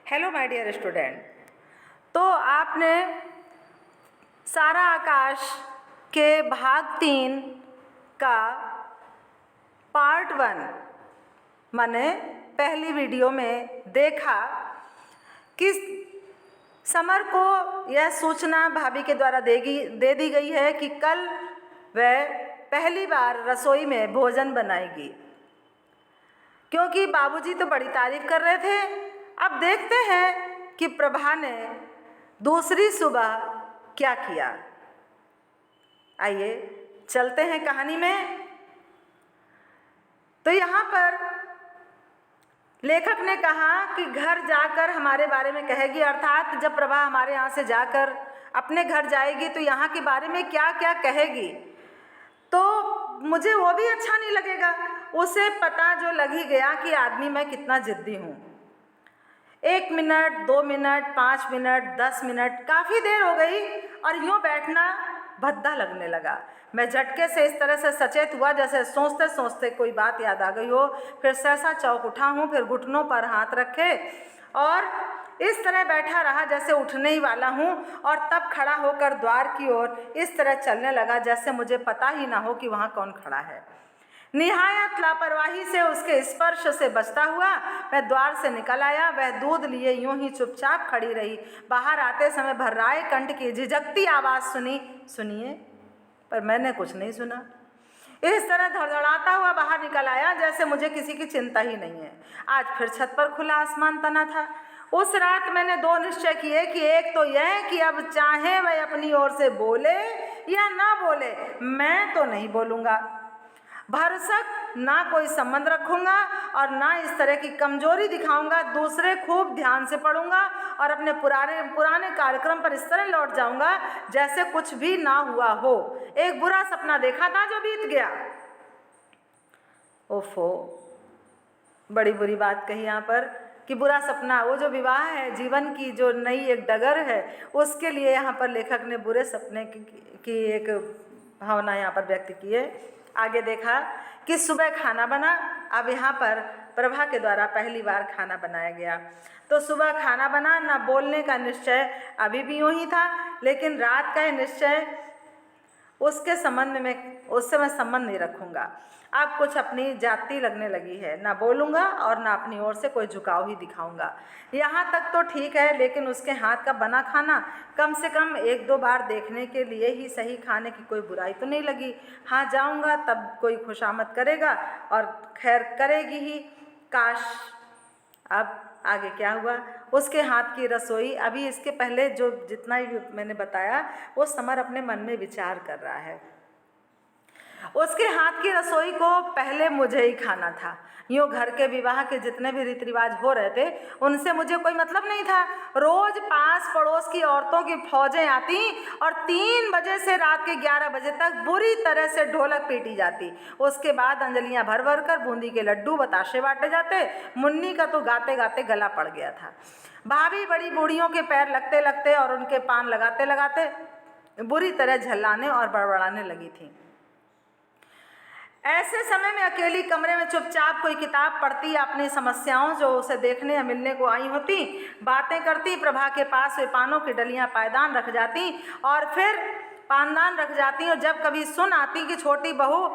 Hello my dear student. तो आपने सारा आकाश के भाग 3 का पार्ट 1 माने पहली वीडियो में देखा कि समर को यह सूचना भाभी के द्वारा दे दी गई है कि कल वह पहली बार रसोई में भोजन बनाएगी, क्योंकि बाबूजी तो बड़ी तारीफ कर रहे थे। अब देखते हैं कि प्रभा ने दूसरी सुबह क्या किया। आइए चलते हैं कहानी में। तो यहाँ पर लेखक ने कहा कि घर जाकर हमारे बारे में कहेगी, अर्थात जब प्रभा हमारे यहाँ से जाकर अपने घर जाएगी तो यहाँ के बारे में क्या क्या कहेगी, तो मुझे वो भी अच्छा नहीं लगेगा। उसे पता जो लग ही गया कि आदमी मैं कितना जिद्दी हूँ। 1 मिनट, 2 मिनट, 5 मिनट, 10 मिनट, काफ़ी देर हो गई और यूँ बैठना भद्दा लगने लगा। मैं झटके से इस तरह से सचेत हुआ जैसे सोचते सोचते कोई बात याद आ गई हो। फिर सहसा चौंक उठा हूँ, फिर घुटनों पर हाथ रखे और इस तरह बैठा रहा जैसे उठने ही वाला हूँ, और तब खड़ा होकर द्वार की ओर इस तरह चलने लगा जैसे मुझे पता ही ना हो कि वहाँ कौन खड़ा है। निहायत लापरवाही से उसके स्पर्श से बचता हुआ मैं द्वार से निकल आया। वह दूध लिए यूं ही चुपचाप खड़ी रही। बाहर आते समय भर्राए कंठ की झिझकती आवाज़ सुनी, सुनिए, पर मैंने कुछ नहीं सुना। इस तरह धड़धड़ाता हुआ बाहर निकल आया जैसे मुझे किसी की चिंता ही नहीं है। आज फिर छत पर खुला आसमान तना था। उस रात मैंने 2 निश्चय किए कि एक तो यह कि अब चाहे वह अपनी ओर से बोले या ना बोले, मैं तो नहीं बोलूँगा। भरसक ना कोई संबंध रखूँगा और ना इस तरह की कमजोरी दिखाऊंगा। दूसरे खूब ध्यान से पढ़ूंगा और अपने पुराने कार्यक्रम पर इस तरह लौट जाऊंगा जैसे कुछ भी ना हुआ हो। एक बुरा सपना देखा था जो बीत गया। ओफो, बड़ी बुरी बात कही यहाँ पर कि बुरा सपना। वो जो विवाह है, जीवन की जो नई एक डगर है, उसके लिए यहाँ पर लेखक ने बुरे सपने की एक भावना यहाँ पर व्यक्त की है। आगे देखा कि सुबह खाना बना। अब यहाँ पर प्रभा के द्वारा पहली बार खाना बनाया गया। तो सुबह खाना बना, ना बोलने का निश्चय अभी भी यूँ ही था, लेकिन रात का निश्चय उसके संबंध में, उससे मैं संबंध नहीं रखूँगा। अब कुछ अपनी जाति लगने लगी है, ना बोलूँगा और ना अपनी ओर से कोई झुकाव ही दिखाऊँगा। यहाँ तक तो ठीक है, लेकिन उसके हाथ का बना खाना कम से कम 1-2 बार देखने के लिए ही सही खाने की कोई बुराई तो नहीं लगी। हाँ, जाऊँगा तब कोई खुशामद करेगा और खैर करेगी ही। काश। अब आगे क्या हुआ? उसके हाथ की रसोई। अभी इसके पहले जो जितना भी मैंने बताया वो समर अपने मन में विचार कर रहा है। उसके हाथ की रसोई को पहले मुझे ही खाना था। यूँ घर के विवाह के जितने भी रीति रिवाज हो रहे थे उनसे मुझे कोई मतलब नहीं था। रोज पास पड़ोस की औरतों की फौजें आती और 3 बजे से रात के 11 बजे तक बुरी तरह से ढोलक पीटी जाती। उसके बाद अंजलियां भर भर कर बूंदी के लड्डू बताशे बांटे जाते। मुन्नी का तो गाते गाते गला पड़ गया था। भाभी बड़ी बूढ़ियों के पैर लगते लगते और उनके पान लगाते लगाते बुरी तरह झल्लाने और बड़बड़ाने लगी थी। ऐसे समय में अकेली कमरे में चुपचाप कोई किताब पढ़ती या अपनी समस्याओं जो उसे देखने या मिलने को आई होती बातें करती। प्रभा के पास वे पानों की डलियां पायदान रख जाती और फिर पानदान रख जाती, और जब कभी सुन आती कि छोटी बहू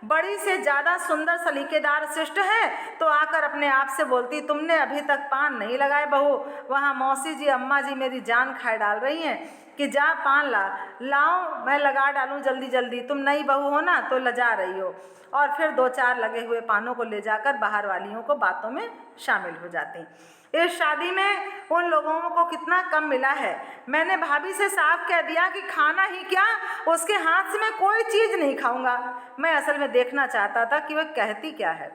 बड़ी से ज़्यादा सुंदर सलीकेदार शिष्ट है तो आकर अपने आप से बोलती, तुमने अभी तक पान नहीं लगाए बहू। वहाँ मौसी जी, अम्मा जी मेरी जान खाए डाल रही हैं कि जा पान लाओ, मैं लगा डालूं जल्दी जल्दी। तुम नई बहू हो ना तो लजा रही हो। और फिर 2-4 लगे हुए पानों को ले जाकर बाहर वालियों को बातों में शामिल हो जाती। इस शादी में उन लोगों को कितना कम मिला है। मैंने भाभी से साफ कह दिया कि खाना ही क्या, उसके हाथ से मैं कोई चीज़ नहीं खाऊंगा। मैं असल में देखना चाहता था कि वह कहती क्या है।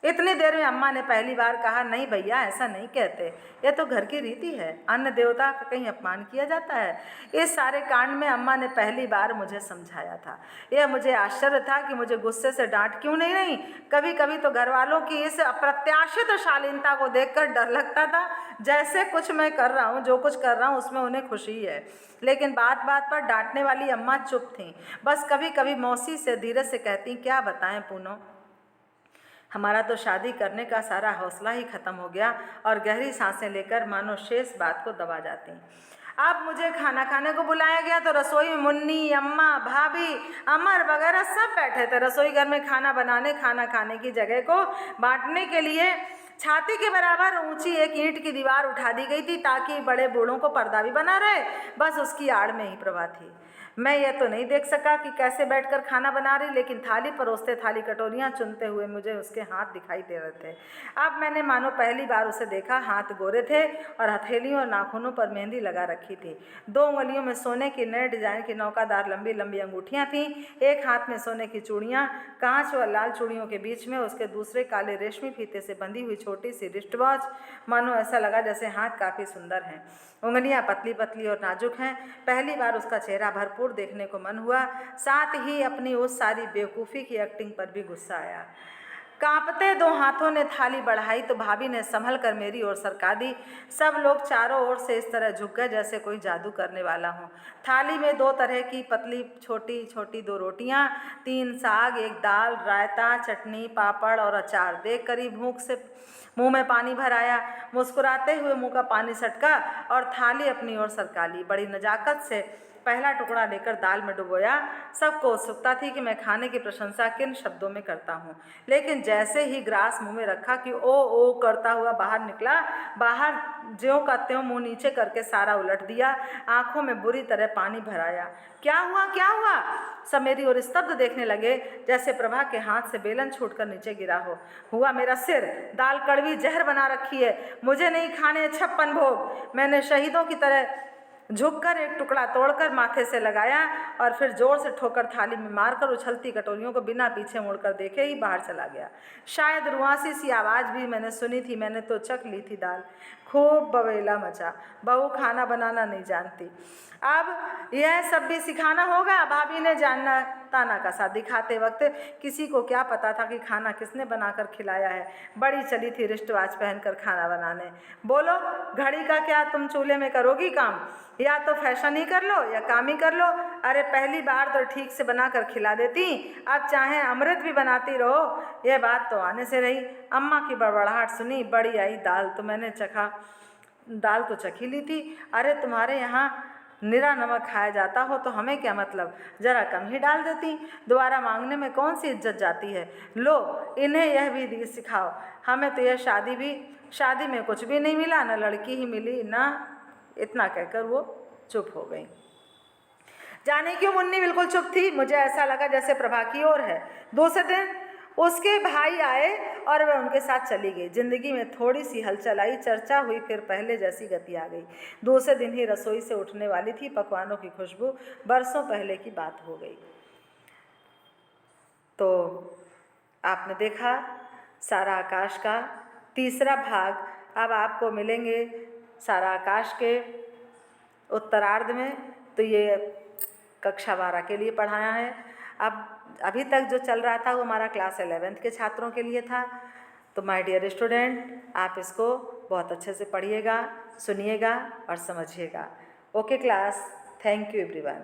इतनी देर में अम्मा ने पहली बार कहा, नहीं भैया ऐसा नहीं कहते, यह तो घर की रीति है, अन्न देवता का कहीं अपमान किया जाता है। इस सारे कांड में अम्मा ने पहली बार मुझे समझाया था। यह मुझे आश्चर्य था कि मुझे गुस्से से डांट क्यों नहीं रही। कभी कभी तो घर वालों की इस अप्रत्याशित शालीनता को देखकर डर लगता था, जैसे कुछ मैं कर रहा हूँ, जो कुछ कर रहा हूँ उसमें उन्हें खुशी है। लेकिन बात बात पर डांटने वाली अम्मा चुप थीं। बस कभी कभी मौसी से धीरे से कहती, क्या बताएं पूनो, हमारा तो शादी करने का सारा हौसला ही ख़त्म हो गया और गहरी सांसें लेकर मानो शेष बात को दबा जाती। अब मुझे खाना खाने को बुलाया गया तो रसोई में मुन्नी, अम्मा, भाभी, अमर वगैरह सब बैठे थे। रसोई घर में खाना बनाने, खाना खाने की जगह को बांटने के लिए छाती के बराबर ऊंची एक ईंट की दीवार उठा दी गई थी ताकि बड़े बूढ़ों को पर्दा भी बना रहे। बस उसकी आड़ में ही प्रभा थी। मैं यह तो नहीं देख सका कि कैसे बैठकर खाना बना रही, लेकिन थाली परोसते, थाली कटोरियाँ चुनते हुए मुझे उसके हाथ दिखाई दे रहे थे। अब मैंने मानो पहली बार उसे देखा। हाथ गोरे थे और हथेलियों और नाखूनों पर मेहंदी लगा रखी थी। 2 उंगलियों में सोने की नए डिजाइन की नौकादार लंबी लंबी अंगूठियाँ थीं। एक हाथ में सोने की चूड़ियाँ, कांच व लाल चूड़ियों के बीच में उसके दूसरे काले रेशमी फीते से बंधी हुई छोटी सी रिस्ट वॉच। मानो ऐसा लगा जैसे हाथ काफ़ी सुंदर हैं। उंगलियां पतली पतली और नाजुक हैं। पहली बार उसका चेहरा भरपूर देखने को मन हुआ। साथ ही अपनी उस सारी बेवकूफ़ी की एक्टिंग पर भी गुस्सा आया। कांपते 2 हाथों ने थाली बढ़ाई तो भाभी ने संभल कर मेरी ओर सरका दी। सब लोग चारों ओर से इस तरह झुक गए जैसे कोई जादू करने वाला हो। थाली में 2 तरह की पतली छोटी छोटी 2 रोटियां, 3 साग, 1 दाल, रायता, चटनी, पापड़ और अचार देख कर ही भूख से मुंह में पानी भर आया। मुस्कुराते हुए मुंह का पानी सटका और थाली अपनी ओर सरका ली। बड़ी नजाकत से पहला टुकड़ा लेकर दाल में डुबोया। सबको उत्सुकता थी कि मैं खाने की प्रशंसा किन शब्दों में करता हूँ, लेकिन जैसे ही ग्रास मुंह में रखा कि ओ करता हुआ बाहर निकला। बाहर ज्यों का त्यों मुंह नीचे करके सारा उलट दिया। आंखों में बुरी तरह पानी भर आया। क्या हुआ, क्या हुआ? सब मेरी ओर स्तब्ध देखने लगे जैसे प्रभा के हाथ से बेलन छूटकर नीचे गिरा हो। हुआ मेरा सिर। दाल कड़वी जहर बना रखी है। मुझे नहीं खाने 56 भोग। मैंने शहीदों की तरह झुककर एक टुकड़ा तोड़कर माथे से लगाया और फिर जोर से ठोकर थाली में मारकर उछलती कटोरियों को बिना पीछे मुड़कर देखे ही बाहर चला गया। शायद रुआसी सी आवाज़ भी मैंने सुनी थी। मैंने तो चख ली थी दाल। खूब बवेला मचा। बहू खाना बनाना नहीं जानती। अब यह सब भी सिखाना होगा। भाभी ने जानना ताना कसा दिखाते वक्त किसी को क्या पता था कि खाना किसने बनाकर खिलाया है। बड़ी चली थी रिस्ट वॉच पहनकर खाना बनाने। बोलो, घड़ी का क्या तुम चूल्हे में करोगी काम? या तो फैशन ही कर लो या काम ही कर लो। अरे पहली बार तो ठीक से बनाकर खिला देती, अब चाहे अमृत भी बनाती रहो। यह बात तो आने से रही। अम्मा की बड़बड़ाहट सुनी। बड़ी आई दाल तो मैंने चखा। दाल तो चखी ली थी। अरे तुम्हारे यहाँ निरा नमक खाया जाता हो तो हमें क्या मतलब, ज़रा कम ही डाल देती। दोबारा मांगने में कौन सी इज्जत जाती है। लो इन्हें यह भी सिखाओ। हमें तो यह शादी में कुछ भी नहीं मिला, न लड़की ही मिली ना। इतना कहकर वो चुप हो गई। जाने क्यों मुन्नी बिल्कुल चुप थी। मुझे ऐसा लगा जैसे प्रभा की ओर है। दूसरे दिन उसके भाई आए और वह उनके साथ चली गई। जिंदगी में थोड़ी सी हलचल आई, चर्चा हुई, फिर पहले जैसी गति आ गई। दूसरे दिन ही रसोई से उठने वाली थी पकवानों की खुशबू। बरसों पहले की बात हो गई। तो आपने देखा सारा आकाश का तीसरा भाग। अब आपको मिलेंगे सारा आकाश के उत्तरार्ध में। तो ये कक्षा 12 के लिए पढ़ाया है। अब अभी तक जो चल रहा था वो हमारा क्लास 11th के छात्रों के लिए था। तो माय डियर स्टूडेंट, आप इसको बहुत अच्छे से पढ़िएगा, सुनिएगा और समझिएगा। Okay class, thank you everyone.